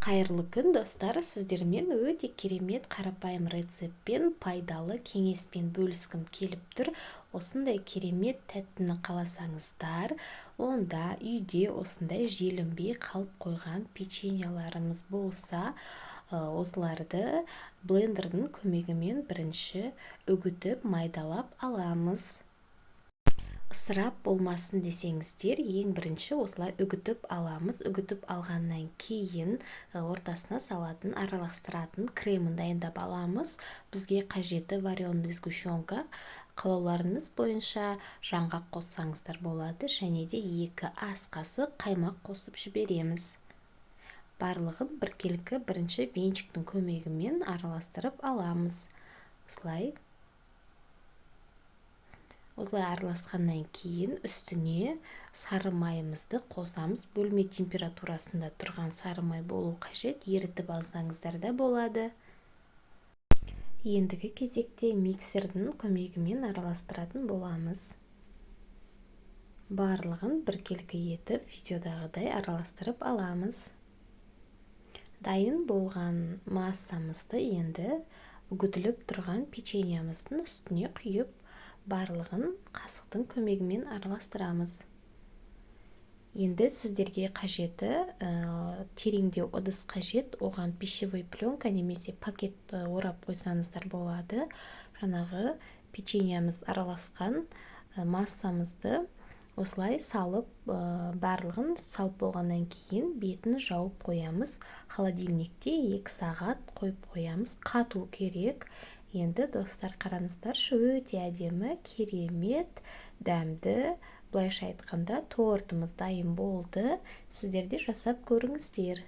Қайырлы күн достар, сіздермен өте керемет қарапайым рецептпен пайдалы кеңеспен бөліскім келіп тұр. Осындай керемет тәттіні қаласаңыздар, онда үйде осындай желінбей қалып қойған печеньяларымыз болса, осыларды блендердің көмегімен бірінші үгітіп майдалап аламыз. Ысырап болмасын десеңіздер, ең бірінші осылай үгітіп аламыз. Үгітіп алғаннан кейін ортасына салатын, араластыратын кремін дайындап аламыз. Бізге қажеті вареный сгущенка. Қалауларыңыз бойынша жаңғақ қоссаңыздар болады, және де 2 ас қасық қаймақ қосып жібереміз. Барлығын біркелкі бірінші венчиктің көмегімен араластырып аламыз. Осылай араласқаннан кейін үстіне сары майымызды қосамыз. Бөлме температурасында тұрған сары май болу қажет, ерітіп алсаңыздар да болады. Ендігі кезекте миксердің көмегімен араластыратын боламыз. Барлығын біркелкі етіп видеодағыдай араластырып аламыз. Дайын болған массамызды енді үгітіліп тұрған печеньямыздың үстіне құйып, барлығын қасықтың көмегімен араластырамыз. Енді сіздерге қажеті тереңдеу ыдыс қажет, оған пищевой пленка немесе пакет орап қойсаңыздар болады. Жаңағы печеньямыз араласқан массамызды осылай салып, барлығын салып болғаннан кейін бетін жауып қоямыз. Холодильникте 2 сағат қойып қоямыз. Қату керек. Енді достар, қараңыздар, өте әдемі, керемет, дәмді, былайша айтқанда тортымыз дайын болды. Сіздер де жасап көріңіздер.